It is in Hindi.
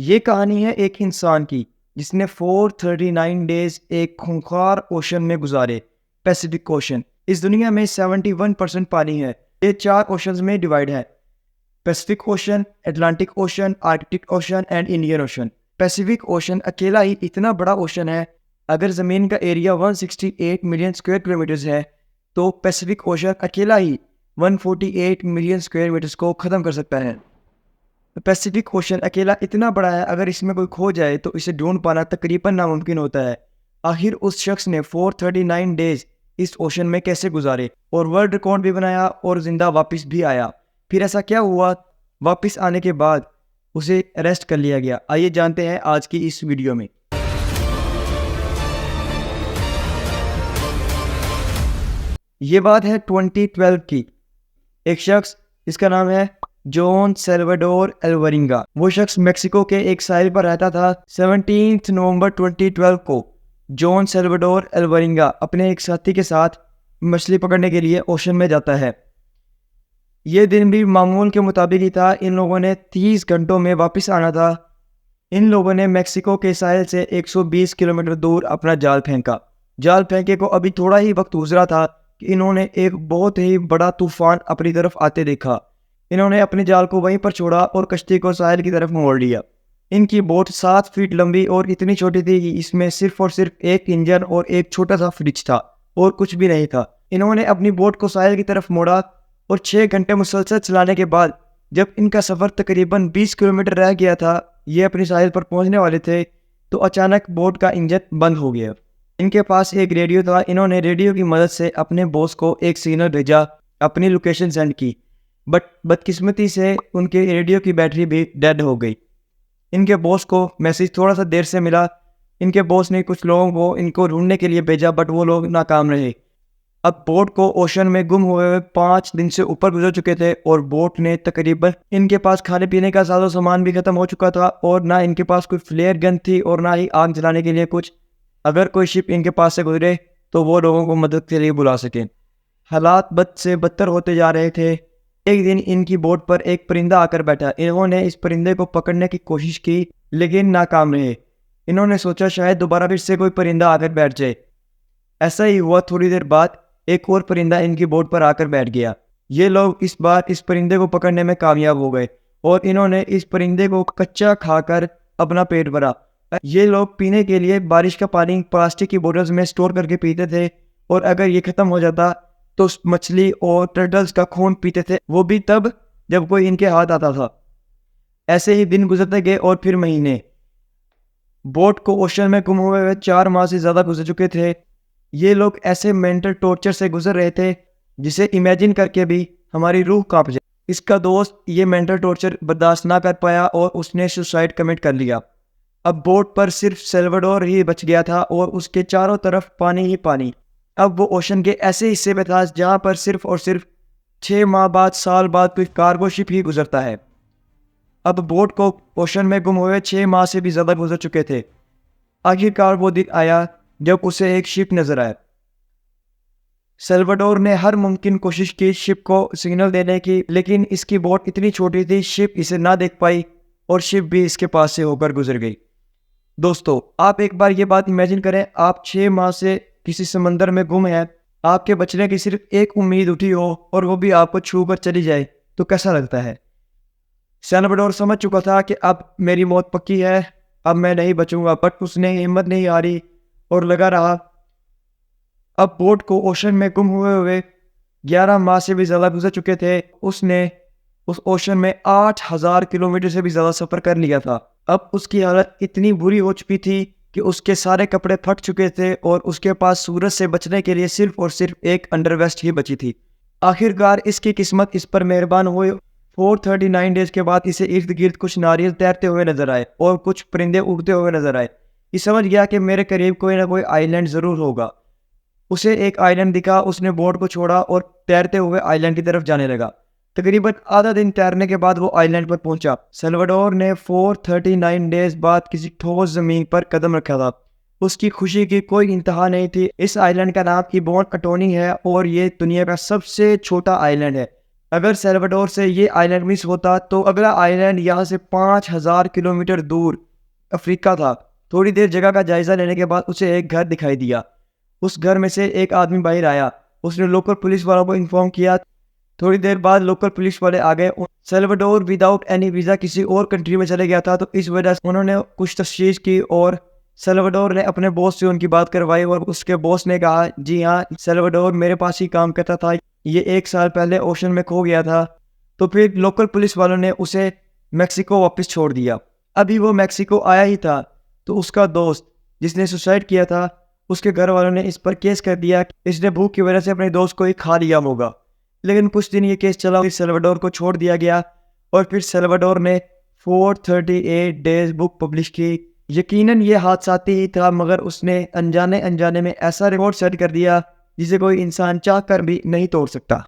ये कहानी है एक इंसान की जिसने 439 डेज एक खूंखार ओशन में गुजारे। Pacific ocean. इस दुनिया में 71% पानी है। ये 4 ओशंस में डिवाइड है: Pacific ocean, Atlantic ocean, Arctic ocean and Indian ocean. Pacific ocean अकेला ही इतना बड़ा ओशन है, अगर ज़मीन का एरिया 168 मिलियन स्क्वायर किलोमीटर्स है तो पैसिफिक ओशन अकेला ही 148 मिलियन स्क्वायर मीटर्स को ख़त्म कर सकता है। पैसिफिक ओशन अकेला इतना बड़ा है, अगर इसमें कोई खो जाए तो इसे ढूंढ पाना तकरीबन नामुमकिन होता है। आखिर उस शख्स ने 439 डेज इस ओशन में कैसे गुजारे और वर्ल्ड रिकॉर्ड भी बनाया और जिंदा वापस भी आया। फिर ऐसा क्या हुआ? वापस आने के बाद उसे अरेस्ट कर लिया गया। आइए जानते हैं आज की इस वीडियो में। ये बात है 2012 की। एक शख्स जिसका नाम है जॉन सैल्वाडोर एल्वरिंगा, वो शख्स मेक्सिको के एक साहिल पर रहता था। 17 नवंबर 2012 को जॉन सैल्वाडोर एल्वरिंगा अपने एक साथी के साथ मछली पकड़ने के लिए ओशन में जाता है। ये दिन भी मामूल के मुताबिक ही था। इन लोगों ने 30 घंटों में वापस आना था। इन लोगों ने मेक्सिको के साहिल से 120 किलोमीटर दूर अपना जाल फेंका। जाल फेंके को अभी थोड़ा ही वक्त गुजरा था कि इन्होंने एक बहुत ही बड़ा तूफान अपनी तरफ आते देखा। इन्होंने अपने जाल को वहीं पर छोड़ा और कश्ती को साहिल की तरफ मोड़ लिया। इनकी बोट 7 फीट लंबी और इतनी छोटी थी कि इसमें सिर्फ और सिर्फ एक इंजन और एक छोटा सा फ्रिज था और कुछ भी नहीं था। इन्होंने अपनी बोट को साहिल की तरफ मोड़ा और 6 घंटे मुसलसल चलाने के बाद जब इनका सफ़र तकरीबन 20 किलोमीटर रह गया था, ये अपनी साहिल पर पहुंचने वाले थे, तो अचानक बोट का इंजन बंद हो गया। इनके पास एक रेडियो था। इन्होंने रेडियो की मदद से अपने बॉस को एक सिग्नल भेजा, अपनी लोकेशन सेंड की, बट बदकिस्मती से उनके रेडियो की बैटरी भी डेड हो गई। इनके बॉस को मैसेज थोड़ा सा देर से मिला। इनके बॉस ने कुछ लोगों को इनको ढूंढने के लिए भेजा, बट वो लोग नाकाम रहे। अब बोट को ओशन में गुम हुए 5 दिन से ऊपर गुजर चुके थे और बोट ने तकरीबन, इनके पास खाने पीने का साजो सामान भी खत्म हो चुका था और ना इनके पास कोई फ्लेयर गन थी और ना ही आग जलाने के लिए कुछ। अगर कोई शिप इनके पास से गुजरे तो वो लोगों को मदद के लिए बुला सकें। हालात बद से बदतर होते जा रहे थे। एक दिन इनकी बोट पर एक परिंदा आकर बैठा। इन्होंने इस परिंदे को पकड़ने की कोशिश की लेकिन नाकाम रहे। इन्होंने सोचा शायद दोबारा फिर से कोई परिंदा आकर बैठ जाए। ऐसा ही हुआ। थोड़ी देर बाद एक और परिंदा इनकी बोट पर आकर बैठ गया। ये लोग इस बार इस परिंदे को पकड़ने में कामयाब हो गए और इन्होंने इस परिंदे को कच्चा खाकर अपना पेट भरा। ये लोग पीने के लिए बारिश का पानी प्लास्टिक की बोतल्स में स्टोर करके पीते थे और अगर ये खत्म हो जाता तो मछली और टर्टल्स का खून पीते थे, वो भी तब जब कोई इनके हाथ आता था। ऐसे ही दिन गुजरते गए और फिर महीने। बोट को ओशन में गुम हुए 4 माह से ज़्यादा गुजर चुके थे। ये लोग ऐसे मेंटल टॉर्चर से गुजर रहे थे जिसे इमेजिन करके भी हमारी रूह कांप जाए। इसका दोस्त ये मेंटल टॉर्चर बर्दाश्त ना कर पाया और उसने सुसाइड कमिट कर लिया। अब बोट पर सिर्फ सैल्वाडोर ही बच गया था और उसके चारों तरफ पानी ही पानी। अब वो ओशन के ऐसे हिस्से में था जहाँ पर सिर्फ और सिर्फ 6 माह बाद, साल बाद कोई कार्गो शिप ही गुजरता है। अब बोट को ओशन में गुम हुए 6 माह से भी ज़्यादा गुजर चुके थे। आखिरकार वो दिन आया जब उसे एक शिप नजर आया। सैल्वाडोर ने हर मुमकिन कोशिश की शिप को सिग्नल देने की, लेकिन इसकी बोट इतनी छोटी थी, शिप इसे ना देख पाई और शिप भी इसके पास से होकर गुजर गई। दोस्तों, आप एक बार ये बात इमेजिन करें, आप 6 माह से किसी समंदर में गुम हैं, आपके बचने की सिर्फ एक उम्मीद उठी हो और वो भी आपको छू कर चली जाए, तो कैसा लगता है? सैल्वाडोर समझ चुका था कि अब मेरी मौत पक्की है, अब मैं नहीं बचूंगा, बट उसने हिम्मत नहीं हारी और लगा रहा। अब बोट को ओशन में गुम हुए 11 माह से भी ज़्यादा गुजर चुके थे। उसने उस ओशन में 8,000 किलोमीटर से भी ज़्यादा सफ़र कर लिया था। अब उसकी हालत इतनी बुरी हो चुकी थी कि उसके सारे कपड़े फट चुके थे और उसके पास सूरज से बचने के लिए सिर्फ और सिर्फ एक अंडरवेस्ट ही बची थी। आखिरकार इसकी किस्मत इस पर मेहरबान हुई। 439 डेज के बाद इसे इर्द गिर्द कुछ नारियल तैरते हुए नजर आए और कुछ परिंदे उड़ते हुए नजर आए। ये समझ गया कि मेरे करीब कोई ना कोई आइलैंड ज़रूर होगा। उसे एक आइलैंड दिखा। उसने बोट को छोड़ा और तैरते हुए आइलैंड की तरफ जाने लगा। तकरीबन आधा दिन तैरने के बाद वो आइलैंड पर पहुंचा। सैल्वाडोर ने 439 डेज बाद किसी ठोस जमीन पर कदम रखा था। उसकी खुशी की कोई इंतहा नहीं थी। इस आइलैंड का नाम इबोन अटोनी है और ये दुनिया का सबसे छोटा आइलैंड है। अगर सेल्वाडोर से ये आइलैंड मिस होता तो अगला आइलैंड यहाँ से 5000 किलोमीटर दूर अफ्रीका था। थोड़ी देर जगह का जायजा लेने के बाद उसे एक घर दिखाई दिया। उस घर में से एक आदमी बाहर आया। उसने लोकल पुलिस वालों को इन्फॉर्म किया। थोड़ी देर बाद लोकल पुलिस वाले आ गए। सेल्वाडोर विदाउट एनी वीज़ा किसी और कंट्री में चले गया था, तो इस वजह से उन्होंने कुछ तफ्तीश की और सेल्वाडोर ने अपने बॉस से उनकी बात करवाई और उसके बॉस ने कहा, जी हाँ, सेल्वाडोर मेरे पास ही काम करता था, ये 1 साल पहले ओशन में खो गया था। तो फिर लोकल पुलिस वालों ने उसे मैक्सिको वापस छोड़ दिया। अभी वो मैक्सिको आया ही था तो उसका दोस्त जिसने सुसाइड किया था, उसके घर वालों ने इस पर केस कर दिया कि इसने भूख की वजह से अपने दोस्त को ही खा लिया होगा। लेकिन कुछ दिन ये केस चला, फिर सेल्वाडोर को छोड़ दिया गया और फिर सेल्वाडोर ने 438 डेज बुक पब्लिश की। यकीनन ये हादसाती ही था, मगर उसने अनजाने अनजाने में ऐसा रिकॉर्ड सेट कर दिया जिसे कोई इंसान चाह कर भी नहीं तोड़ सकता।